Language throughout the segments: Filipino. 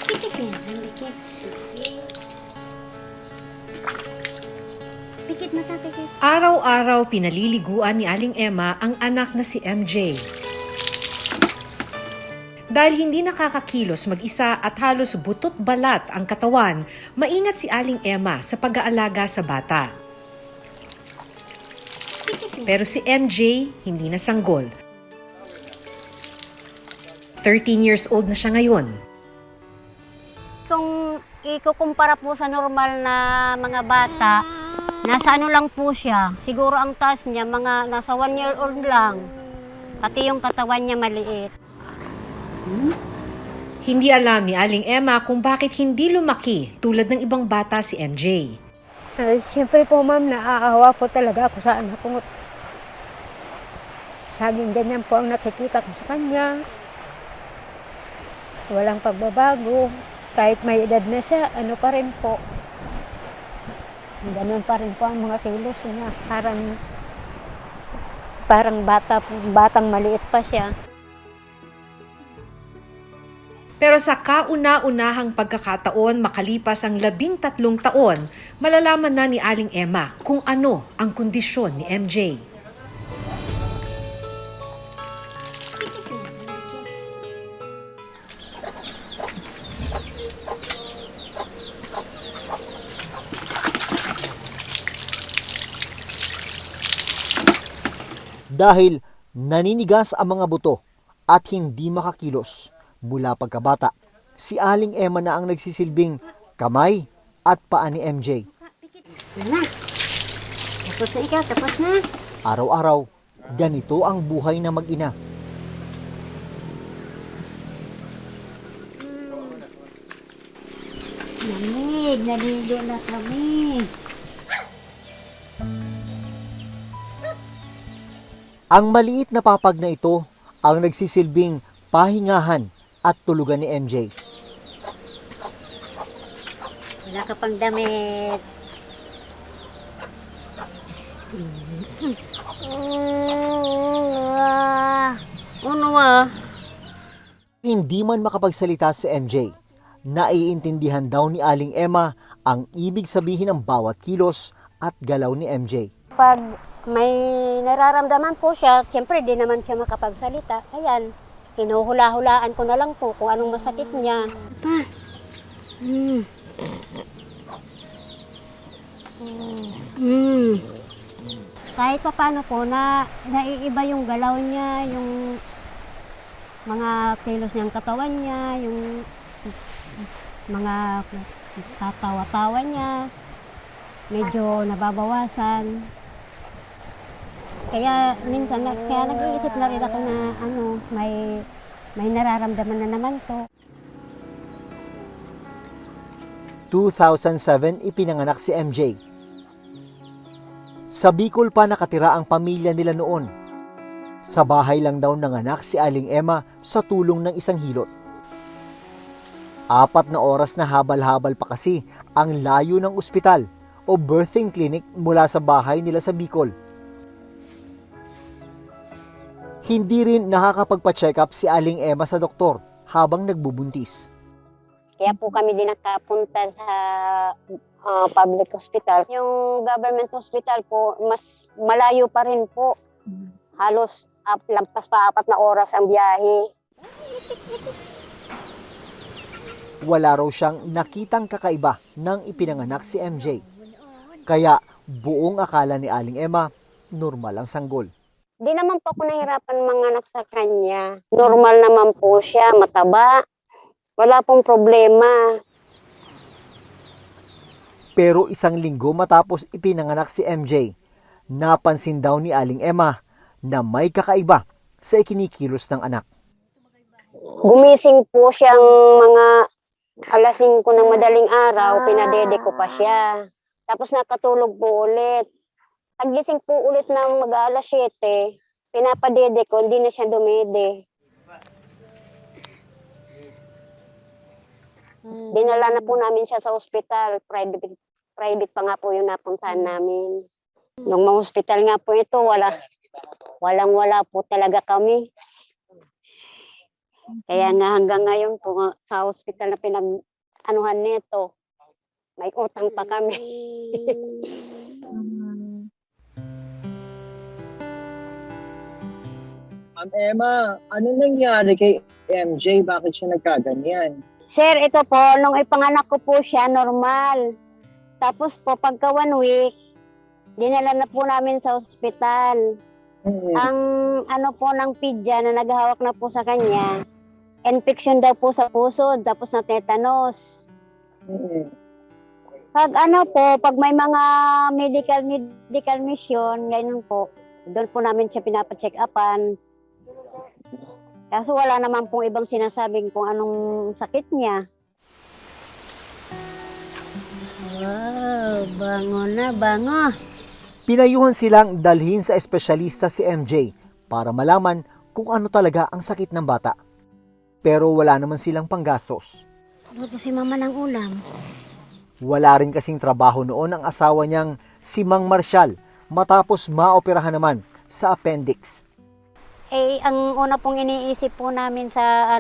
Pikit na, pikit. Pikit na ta, pikit. Araw-araw pinaliliguan ni Aling Emma ang anak na si MJ. Dahil hindi nakakakilos mag-isa at halos butot balat ang katawan, maingat si Aling Emma sa pag-aalaga sa bata. Pero si MJ hindi na sanggol. 13 years old na siya ngayon. Kung ikukumpara po sa normal na mga bata, nasa ano lang po siya. Siguro ang taas niya, mga nasa 1-year-old lang. Pati yung katawan niya maliit. Hindi alam ni Aling Emma kung bakit hindi lumaki tulad ng ibang bata si MJ. Siyempre po ma'am, naaawa po talaga ako sa anak ko. Saging ganyan po ang nakikita ko sa kanya. Walang pagbabago. Kahit may edad na siya, ano pa rin po. Ganun pa rin po ang mga kilos niya. Parang batang maliit pa siya. Pero sa kauna-unahang pagkakataon makalipas ang 13 taon, malalaman na ni Aling Emma kung ano ang kondisyon ni MJ. Dahil naninigas ang mga buto at hindi makakilos mula pagkabata, si Aling Emma na ang nagsisilbing kamay at paa ni MJ. Na. Tapos na ikaw, tapos na. Araw-araw, ganito ang buhay na mag-ina. Lamig, naligo na kami. Ang maliit na papag na ito ang nagsisilbing pahingahan at tulugan ni MJ. Wala ka pang damit. Ano ba? Hindi man makapagsalita si MJ, naiintindihan daw ni Aling Emma ang ibig sabihin ng bawat kilos at galaw ni MJ. Pag may nararamdaman po siya, siyempre di naman siya makapagsalita. Ayan, hinuhula-hulaan ko na lang po kung anong masakit niya. Kahit pa paano po, naiiba yung galaw niya, yung mga kilos niyang katawan niya, yung mga tatawa-tawa niya, medyo nababawasan. Kaya minsan, nag-iisip na rin ako na may nararamdaman na naman to. 2007 ipinanganak si MJ. Sa Bicol pa nakatira ang pamilya nila noon. Sa bahay lang daw nanganak si Aling Emma sa tulong ng isang hilot. 4 na oras na habal-habal pa kasi ang layo ng ospital o birthing clinic mula sa bahay nila sa Bicol. Hindi rin nakakapagpa-check up si Aling Emma sa doktor habang nagbubuntis. Kaya po kami din nakapunta sa public hospital. Yung government hospital po, mas malayo pa rin po. Halos lampas pa 4 na oras ang biyahe. Wala raw siyang nakitang kakaiba nang ipinanganak si MJ. Kaya buong akala ni Aling Emma, normal ang sanggol. Di naman po ako nahirapan manganak sa kanya. Normal naman po siya, mataba. Wala pong problema. Pero 1 linggo matapos ipinanganak si MJ, napansin daw ni Aling Emma na may kakaiba sa ikinikilos ng anak. Gumising po siyang mga alas 5 ng madaling araw, pinadede ko pa siya. Tapos nakatulog po ulit. Pagising po ulit ng mag-alas 7, pinapadede ko, hindi na siya dumede. Dinala na po namin siya sa ospital, private pa nga po yung napuntahan namin. Nung ma-hospital nga po ito, walang-wala po talaga kami. Kaya nga hanggang ngayon po sa hospital na pinag-anuhan nito, may utang pa kami. Ma'am Emma, ano nangyari kay MJ? Bakit siya nagkaganyan? Sir, ito po, nung ipanganak ko po siya, normal. Tapos po, pagka 1 week, dinala na po namin sa ospital. Ang ano po ng pidya na naghahawak na po sa kanya, infection daw po sa puso, tapos na tetanus. Pag ano po, pag may mga medical mission, ganyan po, doon po namin siya pinapacheck upan. Kaso wala naman pong ibang sinasabing kung anong sakit niya. Wow, bango na, bango. Pinayuhan silang dalhin sa espesyalista si MJ para malaman kung ano talaga ang sakit ng bata. Pero wala naman silang panggastos. Luto si mama ng ulam. Wala rin kasing trabaho noon ang asawa niyang si Mang Marcial matapos maoperahan naman sa appendix. Eh, ang una pong iniisip po namin sa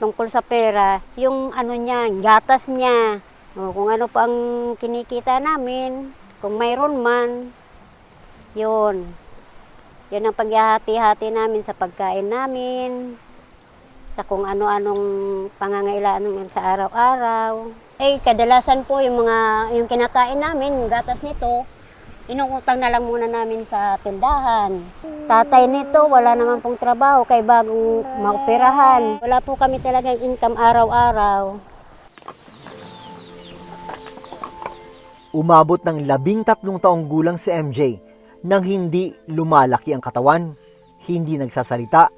tungkol sa pera, yung niya, gatas niya. O, kung ano pa ang kinikita namin, kung mayroon man, yun. Yun ang paghahati-hati namin sa pagkain namin, sa kung ano-anong pangangailangan sa araw-araw. Eh, kadalasan po yung kinakain namin, gatas nito, inuutang na lang muna namin sa tindahan. Tatay nito, wala naman pong trabaho kay bagong maoperahan. Wala po kami talagang income araw-araw. Umabot ng 13 taong gulang si MJ nang hindi lumalaki ang katawan, hindi nagsasalita,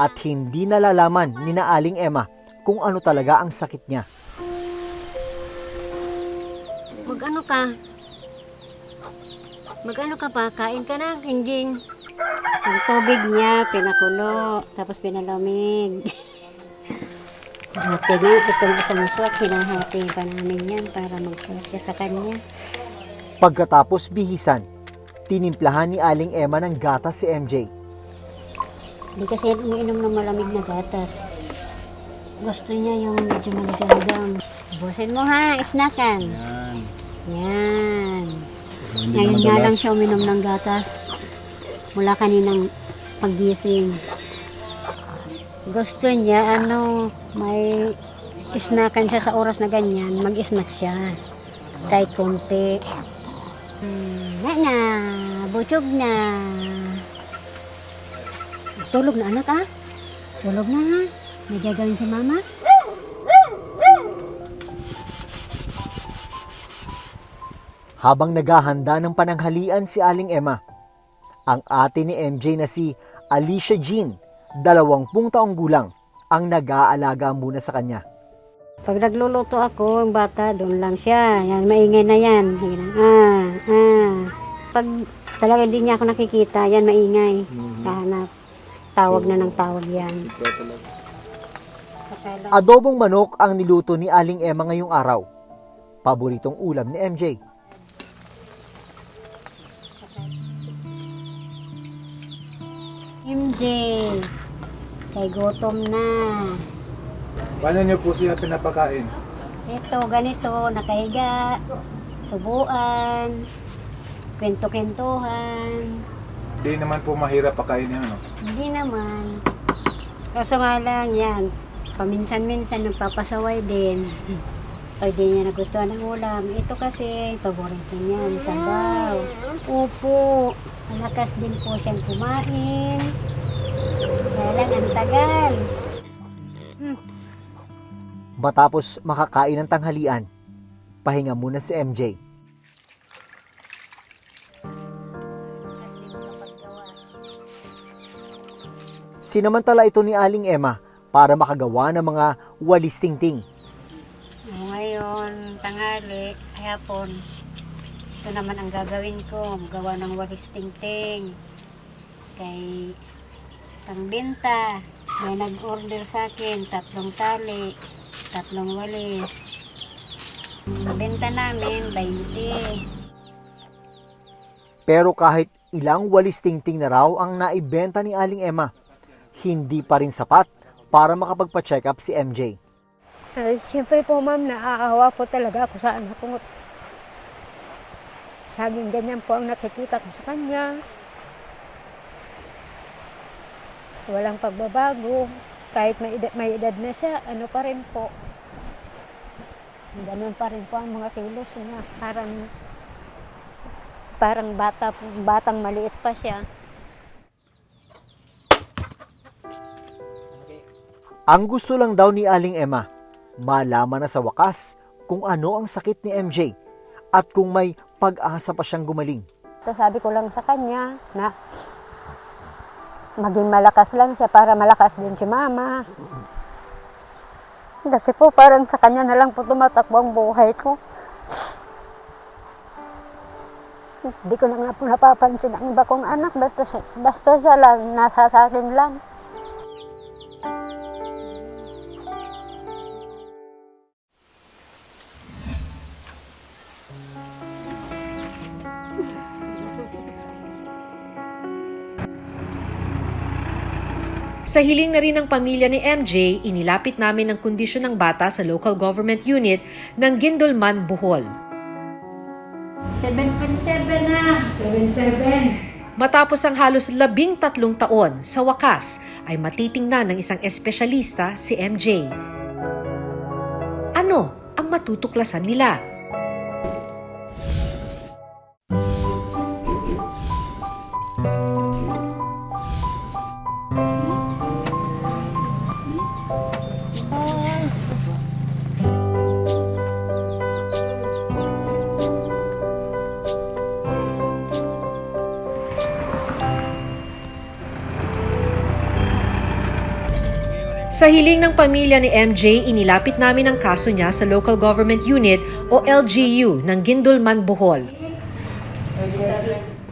at hindi nalalaman ni na Aling Emma kung ano talaga ang sakit niya. Mag-ano ka pa? Kain ka na, Kingjing. Ang tubig niya, pinakulo, tapos pinalamig. Hati nga, itong isang swak, hinahati pa namin yan para mag-siya sa kanya. Pagkatapos bihisan, tinimplahan ni Aling Emma ng gatas si MJ. Hindi kasi yan umiinom ng malamig na gatas. Gusto niya yung medyo maligamgam. Busin mo ha, isnakan. Yan. Ngayon nga lang siya uminom ng gatas. Mula kaninang paggising. Gusto niya, may isnakan siya sa oras na ganyan. Mag-snack siya. Kahit konti. Na, butog na. Tulog na anak ha? Tulog na ha? May gagawin si mama? Habang naghahanda ng pananghalian si Aling Emma, ang ate ni MJ na si Alicia Jean, 20 taong gulang, ang nag-aalaga muna sa kanya. Pag nagluluto ako, ang bata, doon lang siya. Yan, maingay na yan. Pag talaga hindi niya ako nakikita, yan maingay. Kahanap. Tawag na ng tawag yan. Adobong manok ang niluto ni Aling Emma ngayong araw. Paboritong ulam ni MJ. MJ, kay gutom na. Paano niyo po siya pinapakain? Ito, ganito, nakahiga, subuan, kwento-kwentuhan. Hindi naman po mahirap pakainin, ano? Hindi naman. Kaso nga lang yan, paminsan-minsan nagpapasaway din. Pag di niya nagustuhan ng ulam, ito kasi, paborito niya, sabaw. Upo, malakas din po siyang kumain. Kaya lang, ang tagal. Matapos makakain ng tanghalian, pahinga muna si MJ. Sinamantala ito ni Aling Emma para makagawa ng mga walis tingting. Ngayon, tanghali, hapon, ito naman ang gagawin ko, gawa ng walis tingting. Kay pangbenta, may nag-order sa akin, 3 tali, 3 walis. Sa benta namin, 20. Pero kahit Ilang walis tingting na raw ang naibenta ni Aling Emma. Hindi pa rin sapat para makapagpa-check up si MJ. Siyempre po ma'am, naaawa po talaga ako sa anak ko. Saging ganyan po ang nakikita ko sa kanya. Walang pagbabago. Kahit may edad na siya, ano pa rin po. Ganun pa rin po ang mga kilos niya. Parang batang maliit pa siya. Ang gusto lang daw ni Aling Emma, malaman na sa wakas kung ano ang sakit ni MJ at kung may pag-asa pa siyang gumaling. So, sabi ko lang sa kanya na maging malakas lang siya para malakas din si mama. Kasi po parang sa kanya na lang po tumatakbo ang buhay ko. Hindi ko na nga po napapansin ang iba kong anak. Basta siya lang, nasa sa akin lang. Sa hiling na rin ng pamilya ni MJ, inilapit namin ang kondisyon ng bata sa local government unit ng Guindolman, Bohol. 7.7 na. 7.7. Matapos ang halos 13 taon, sa wakas ay matitingnan ng isang espesyalista si MJ. Ano ang matutuklasan nila? Sa hiling ng pamilya ni MJ, inilapit namin ang kaso niya sa Local Government Unit o LGU ng Guindolman, Bohol.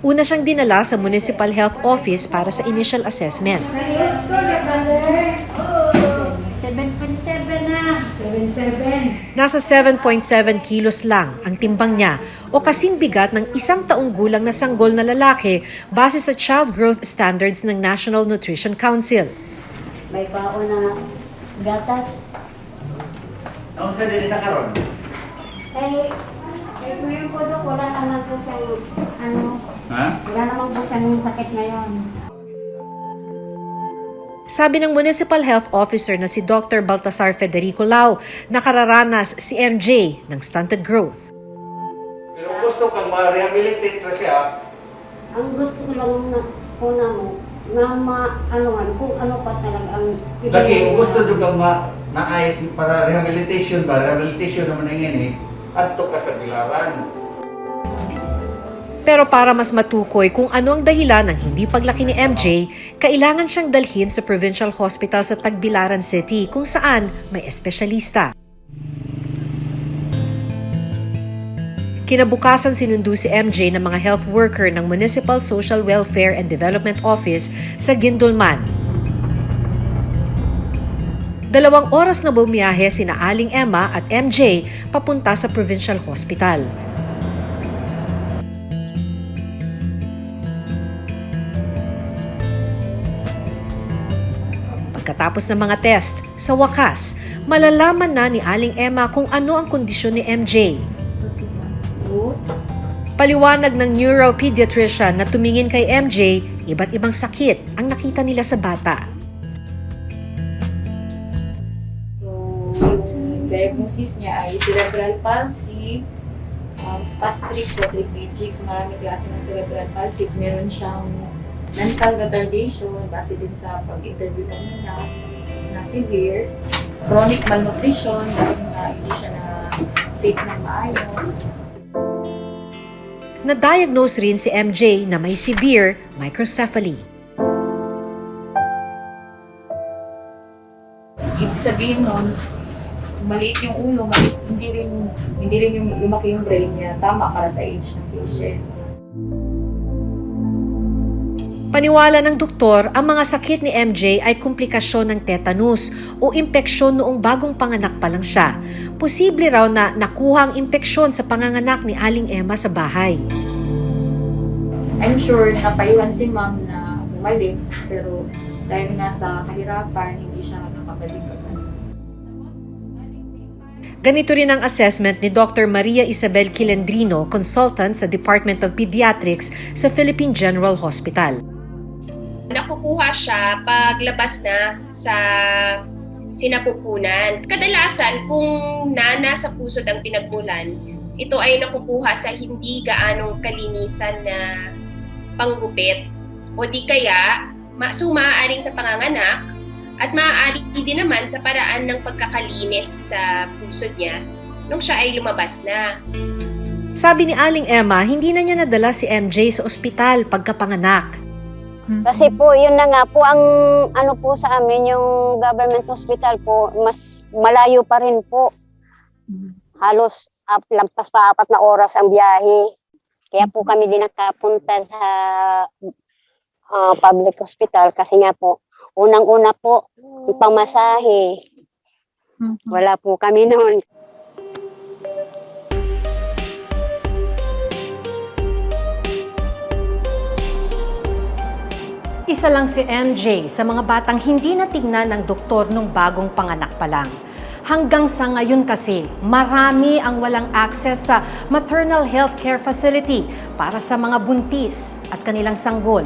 Una siyang dinala sa Municipal Health Office para sa initial assessment. 7.7 na. 7.7. Nasa 7.7 kilos lang ang timbang niya o kasing bigat ng 1 taong gulang na sanggol na lalaki base sa Child Growth Standards ng National Nutrition Council. May pao na gatas. Ang sa dili sa karon. Eh, ngayon po Dok, wala naman po siyang, Ha? wala naman po siyang sakit ngayon. Sabi ng Municipal Health Officer na si Dr. Baltasar Federico Lau, nakararanas si MJ ng stunted growth. Pero gusto kang ma-rehabilitate pa siya. Ang gusto ko lang na po na mo, kung ano pa talaga ang Lagi gusto do kang naay para rehabilitation ba? Rehabilitation naman ang yan adto ka sa Bilaran. Pero para mas matukoy kung ano ang dahilan ng hindi paglaki ni MJ, kailangan siyang dalhin sa Provincial Hospital sa Tagbilaran City kung saan may espesyalista. Kinabukasan sinundo si MJ ng mga health worker ng Municipal Social Welfare and Development Office sa Guindolman. 2 oras na bumiyahe sina Aling Emma at MJ papunta sa Provincial Hospital. Pagkatapos ng mga test, sa wakas, malalaman na ni Aling Emma kung ano ang kondisyon ni MJ. Paliwanag ng neuropediatrician na tumingin kay MJ, iba't ibang sakit ang nakita nila sa bata. So, yung diagnosis niya ay cerebral palsy, spastic quadriplegic, so maraming klase ng cerebral palsy. Meron siyang mental retardation, base din sa pag-interview kanina, na severe, chronic malnutrition, dahil nga hindi siya na-take ng maayos. Na-diagnose rin si MJ na may severe microcephaly. Ibig sabihin nun, maliit yung ulo, hindi rin yung lumaki yung brain niya, tama para sa age ng patient. Paniwala ng doktor, ang mga sakit ni MJ ay komplikasyon ng tetanus o impeksyon noong bagong panganak pa lang siya. Posible raw na nakuha ang impeksyon sa panganganak ni Aling Emma sa bahay. I'm sure napayuhan si ma'am na bumalik, pero dahil nga sa kahirapan, hindi siya nakabalik agad. Ganito rin ang assessment ni Dr. Maria Isabel Kilendrino, consultant sa Department of Pediatrics sa Philippine General Hospital. Nakukuha siya paglabas na sa sinapupunan. Kadalasan, kung nana sa pusod ang pinagmulan, ito ay nakukuha sa hindi gaanong kalinisan na panggupit o di kaya maaaring sa panganganak at maaari din naman sa paraan ng pagkakalinis sa pusod niya nung siya ay lumabas na. Sabi ni Aling Emma, hindi na niya nadala si MJ sa ospital pagkapanganak. Kasi po, yun na nga po, ang ano po sa amin, yung government hospital po, mas malayo pa rin po. Halos lampas pa 4 na oras ang biyahe. Kaya po kami din nakapunta sa public hospital kasi nga po, unang-una po, pamasahe. Wala po kami noon. Isa lang si MJ sa mga batang hindi natignan ng doktor nung bagong panganak pa lang. Hanggang sa ngayon kasi, marami ang walang access sa maternal health care facility para sa mga buntis at kanilang sanggol.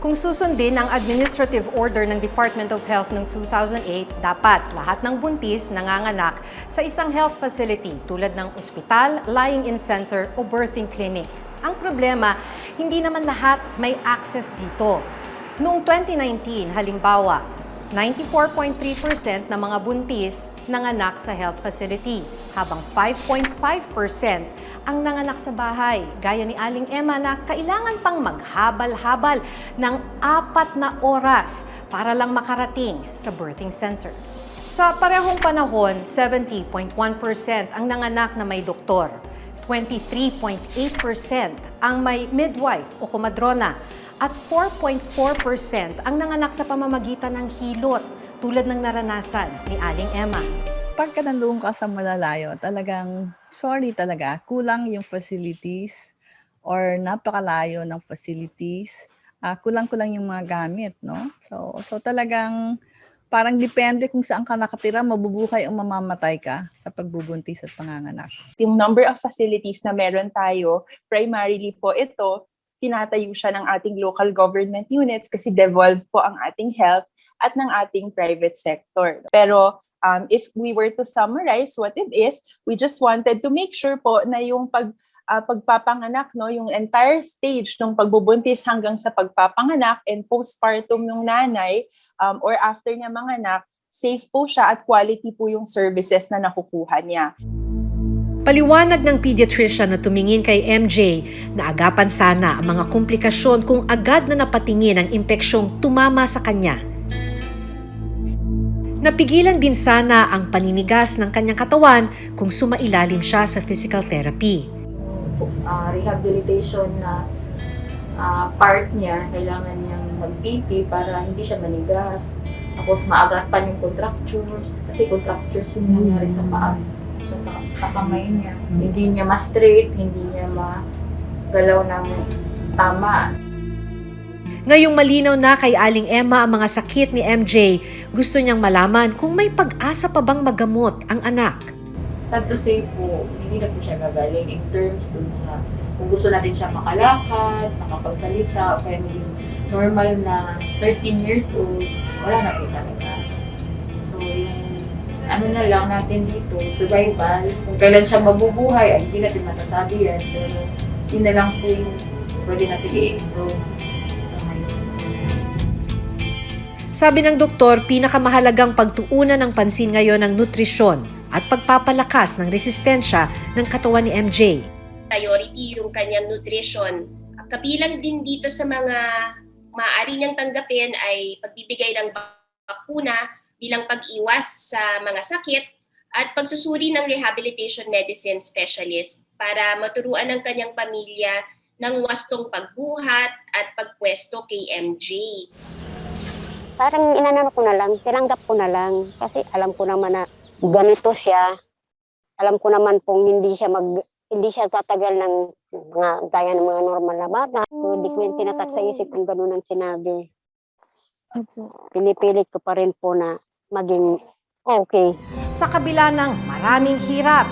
Kung susundin ang administrative order ng Department of Health noong 2008, dapat lahat ng buntis nanganganak sa isang health facility tulad ng ospital, lying-in center o birthing clinic. Ang problema, hindi naman lahat may access dito. Noong 2019, halimbawa, 94.3% ng mga buntis nanganak sa health facility, habang 5.5% ang nanganak sa bahay, gaya ni Aling Emma na kailangan pang maghabal-habal ng 4 na oras para lang makarating sa birthing center. Sa parehong panahon, 70.1% ang nanganak na may doktor, 23.8% ang may midwife o komadrona, at 4.4% ang nanganak sa pamamagitan ng hilot tulad ng naranasan ni Aling Emma. Pagka nandoon ka sa malalayo, talagang sorry talaga, kulang yung facilities or napakalayo ng facilities. Kulang-kulang yung mga gamit, no? So talagang parang depende kung saan ka nakatira, mabubuhay o mamamatay ka sa pagbubuntis at panganganak. Yung number of facilities na meron tayo, primarily po ito, tinatayo siya ng ating local government units kasi devolved po ang ating health at ng ating private sector. Pero if we were to summarize what it is, we just wanted to make sure po na yung pagpapanganak, no, yung entire stage ng pagbubuntis hanggang sa pagpapanganak and postpartum ng nanay or after niya manganak, safe po siya at quality po yung services na nakukuha niya. Paliwanag ng pediatrician na tumingin kay MJ na agapan sana ang mga komplikasyon kung agad na napatingin ang impeksyong tumama sa kanya. Napigilan din sana ang paninigas ng kanyang katawan kung sumailalim siya sa physical therapy. Rehabilitation na part niya, kailangan niyang mag-PT para hindi siya manigas. Tapos maagapan yung contractures, kasi contractures yung nangyari sa paa. Sa kamay niya. Hindi niya ma-straight, hindi niya magalaw ng tama. Ngayong malinaw na kay Aling Emma ang mga sakit ni MJ, gusto niyang malaman kung may pag-asa pa bang magamot ang anak. Sad to say po, hindi na po siya gagaling in terms dun sa kung gusto natin siya makalakad, makapagsalita, o kaya maging normal na 13 years old, wala na po talaga. So yung ano na lang natin dito, survival. Kung kailan siya mabubuhay, ay hindi natin masasabi yan. Pero yun na lang po yung pwede natin i-improve sa ngayon. Sabi ng doktor, pinakamahalagang pagtuunan ng pansin ngayon ng nutrisyon at pagpapalakas ng resistensya ng katawan ni MJ. Priority yung kanyang nutrition. Kabilang din dito sa mga maaari niyang tanggapin ay pagbibigay ng bakuna bilang pag-iwas sa mga sakit at pagsusuri ng rehabilitation medicine specialist para maturuan ng kanyang pamilya ng wastong pagbuhat at pagpwesto kay MJ. Parang inanano ko na lang, tinanggap ko na lang. Kasi alam ko naman na ganito siya. Alam ko naman pong hindi siya tatagal ng mga gaya ng mga normal na bata. Hindi ko yung tinatak sa isip kung ganun ang sinabi. Pinipilit ko pa rin po na maging okay. Sa kabila ng maraming hirap,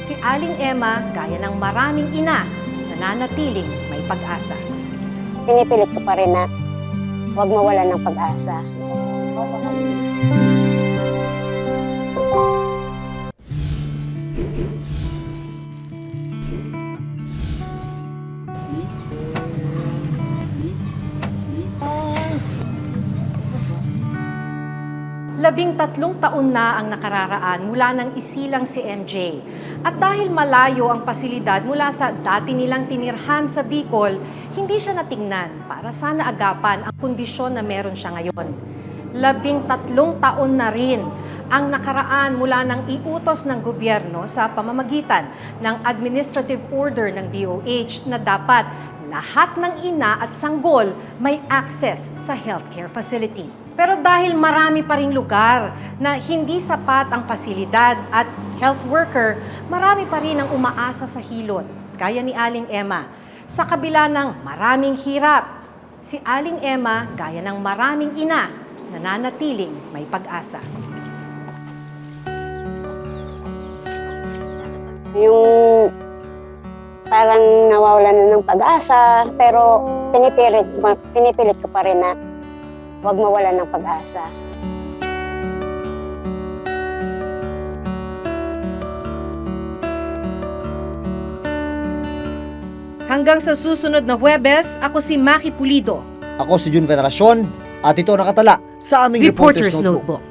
si Aling Emma, gaya ng maraming ina, nananatiling may pag-asa. Pinipilit ko pa rin na huwag mawalan ng pag-asa. Labing-tatlong taon na ang nakararaan mula nang isilang si MJ. At dahil malayo ang pasilidad mula sa dati nilang tinirhan sa Bicol, hindi siya natingnan para sana agapan ang kondisyon na meron siya ngayon. 13 taon na rin ang nakaraan mula nang iutos ng gobyerno sa pamamagitan ng administrative order ng DOH na dapat lahat ng ina at sanggol may access sa healthcare facility. Pero dahil marami pa ring lugar na hindi sapat ang pasilidad at health worker, marami pa rin ang umaasa sa hilot, gaya ni Aling Emma. Sa kabila ng maraming hirap, si Aling Emma, gaya ng maraming ina, nananatiling may pag-asa. Yung parang nawawalan na ng pag-asa, pero pinipilit ko pa rin na huwag mawalan ng pag-asa. Hanggang sa susunod na Huwebes, ako si Maki Pulido. Ako si Jun Veneracion at ito nakatala sa aming Reporter's Notebook.